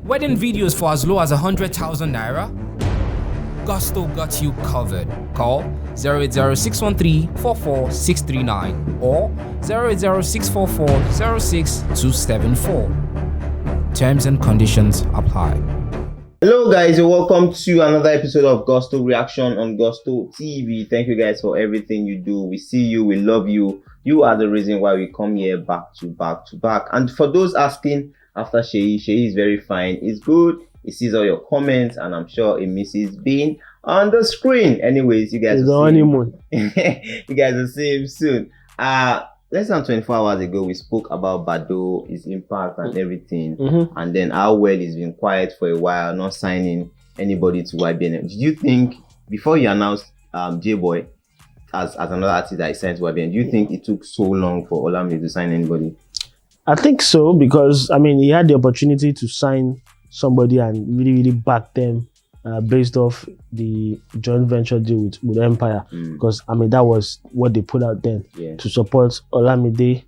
Wedding videos for as low as 100,000 naira? Gusto got you covered. Call 080-613-44639 or 080-644-06274. Terms and conditions apply. Hello guys, and welcome to another episode of Gusto Reaction on Gusto TV. Thank you guys for everything you do. We see you, we love you. You are the reason why we come here back to back. And for those asking after Sheyi is very fine. It's good. He sees all your comments, and I'm sure he misses being on the screen. Anyways, you guys will see him. You guys will see him soon. Less than 24 hours ago, we spoke about Baddo, his impact and everything, and then how well he's been quiet for a while, not signing anybody to YBNL. Did you think, before you announced J-Boy as another artist that he signed to YBNL, do you think it took so long for Olamide to sign anybody? I think so, because I mean, he had the opportunity to sign somebody and really back them based off the joint venture deal with Empire, because I mean, that was what they put out then, to support Olamide,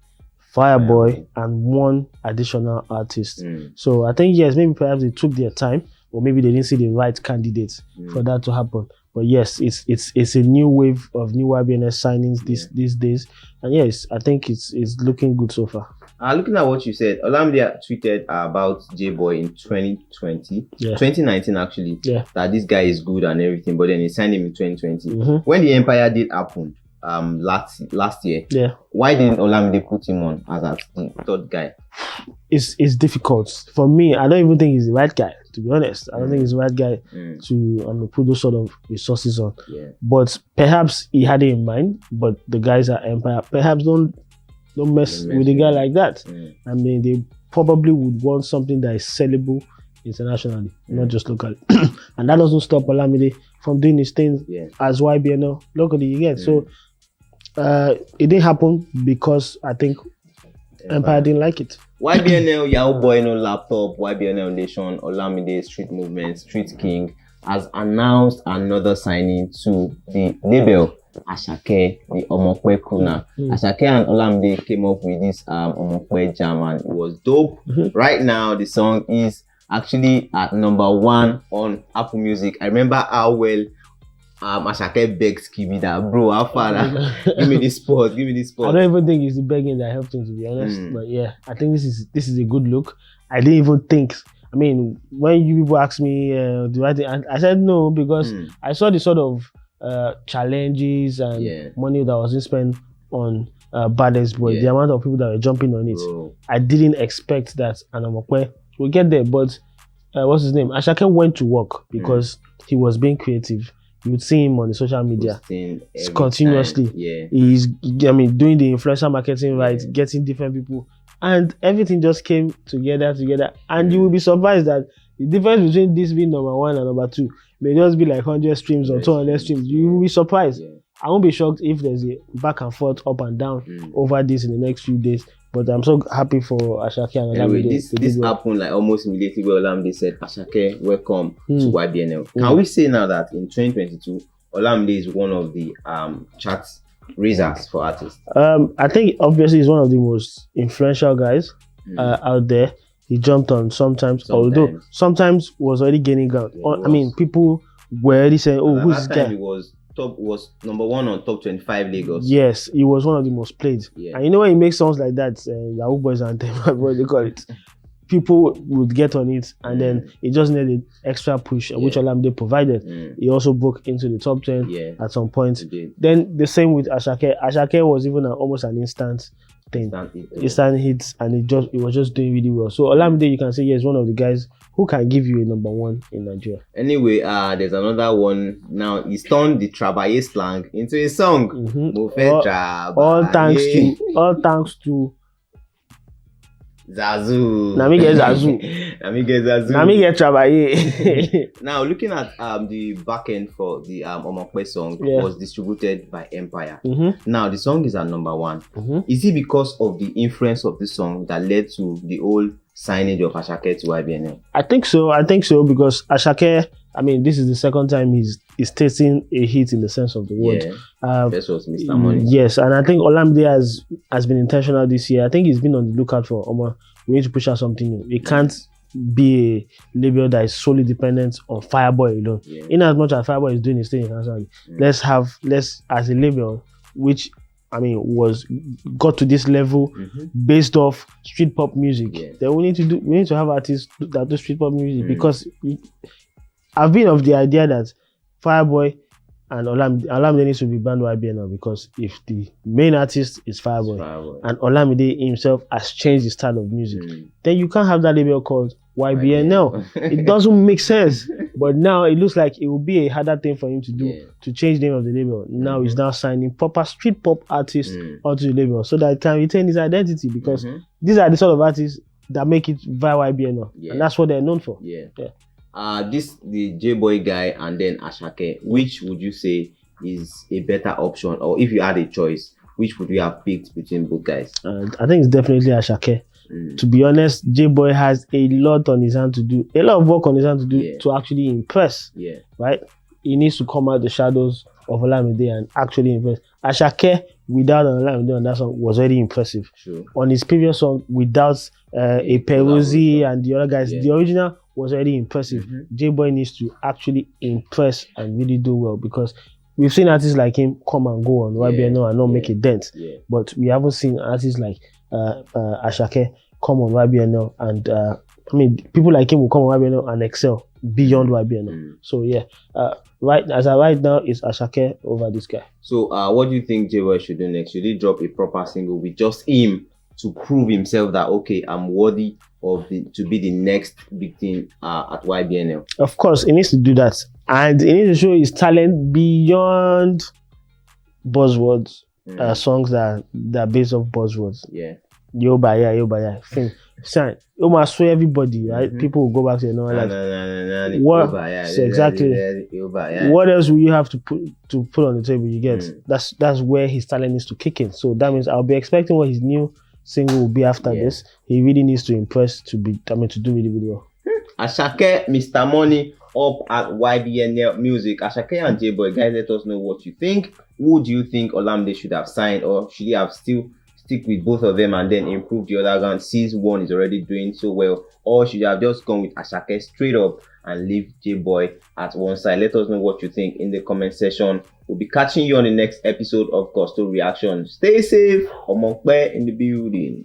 Fireboy, and one additional artist. So I think, yes, maybe perhaps they took their time, or maybe they didn't see the right candidates for that to happen. But yes, it's a new wave of new YBNL signings these days, and yes, I think it's looking good so far. Looking at what you said, Olamide tweeted about J-Boy in 2019 actually, that this guy is good and everything, but then he signed him in 2020. When the Empire did happen last year, why didn't Olamide put him on as the third guy? It's difficult for me. I don't even think he's the right guy, to be honest. I don't think he's the right guy to put those sort of resources on. But perhaps he had it in mind. But the guys at Empire perhaps don't mess with a guy like that. I mean, they probably would want something that is sellable internationally, not just locally. And that doesn't stop Olamide from doing his thing as YBNL locally. You get so it didn't happen because I think Empire didn't like it. YBNL, Yahoo Boy No Laptop, YBNL Nation, Olamide, Street Movement, Street King has announced another signing to the label Asake, the Omokwe Kuna. Asake and Olamide came up with this Omokwe jam, and it was dope. Right now, the song is actually at #1 on Apple Music. I remember how well Asake begged Skibby that, bro, how far? Give me this spot. I don't even think it's the begging that helped him, to be honest. But yeah, I think this is a good look. I didn't even think. I mean, when you people asked me, do I think, I said no, because I saw the sort of challenges and money that was spent on Baddo's Boy, the amount of people that were jumping on it. I didn't expect that, and we'll get there. But what's his name? Asake went to work because he was being creative. You would see him on the social media continuously. He's, I mean, doing the influencer marketing getting different people, and everything just came together. And you will be surprised that the difference between this being #1 and #2 may just be like 100 streams or 200 streams. You will be surprised. I won't be shocked if there's a back and forth, up and down over this in the next few days. But I'm so happy for Asake and Olamide. This happened like almost immediately where Olamide said, Asake, welcome to YBNL. Can we say now that in 2022, Olamide is one of the chart raisers for artists? I think obviously he's one of the most influential guys out there. He jumped on sometimes, although sometimes was already gaining ground. I mean, people were already saying, "Oh, who's this guy?" He was #1 on top 25 Lagos. Yes, he was one of the most played. And you know when he makes songs like that, Yahoo Boys Anthem, what they call it, people would get on it, and then it just needed extra push, which Olamide provided. He also broke into the top 10 at some point. Then the same with Asake. Asake was even almost an instant thing, instant hits, and it was just doing really well. So Olamide, you can say, yes, one of the guys who can give you a #1 in Nigeria. Anyway, there's another one now. He's turned the Trabaye slang into a song. All thanks to Zazu. Nami get Zazu. Nami get Trabaye. Now, looking at the back end for the Omokwe song, was distributed by Empire. Now, the song is at #1. Is it because of the influence of the song that led to the whole signage of Asake to YBNL? I think so, because Asake, I mean, this is the second time he's tasting a hit in the sense of the word. First was Mr. Money. Yes, and I think Olamide has been intentional this year. I think he's been on the lookout for, we need to push out something new. We can't be a label that is solely dependent on Fireboy alone. Yeah. In as much as Fireboy is doing his thing internationally, let's as a label which got to this level based off street pop music. Yeah. Then we need to have artists that do street pop music because I've been of the idea that Fireboy and Olamide needs to be banned YBNL because if the main artist is Fireboy and Olamide himself has changed the style of music, then you can't have that label called YBNL. It doesn't make sense. But now it looks like it will be a harder thing for him to do to change the name of the label. Now he's now signing proper street pop artists onto the label so that he can retain his identity because these are the sort of artists that make it via YBNL. And that's what they're known for. The J-Boy guy and then Asake, which would you say is a better option, or if you had a choice, which would you have picked between both guys? I think it's definitely Asake. To be honest, J-Boy has a lot on his hand to do, a lot of work on his hand to do to actually impress. Right? He needs to come out the shadows of Olamide and actually impress. Asake without Olamide on that song was very impressive. On his previous song, without a Peruzzi and the other guys, the original was already impressive. J-Boy needs to actually impress and really do well because we've seen artists like him come and go on YBNL and not make a dent. But we haven't seen artists like Asake come on YBNL and people like him will come on YBNL and excel beyond YBNL. So right now it's Asake over this guy. So what do you think J-Boy should do next? Should he drop a proper single with just him to prove himself that okay, I'm worthy of to be the next big thing at YBNL? Of course, he needs to do that, and he needs to show his talent beyond buzzwords. Songs that are based off buzzwords. Yo baya. Sign. You must show everybody, right? People will go back to what exactly? What else will you have to put on the table? You get that's where his talent needs to kick in. So that means I'll be expecting what his new single will be after this. He really needs to impress to do really, really well. Asake, Mr. Money up at YBNL Music. Asake and J-Boy, guys, let us know what you think. Who do you think Olamide should have signed, or should he have still stick with both of them and then improve the other gun since one is already doing so well, or should you have just gone with Asake straight up and leave J-Boy at one side? Let us know what you think in the comment section. We'll be catching you on the next episode of Gusto Reaction. Stay safe. Omokbe in the building.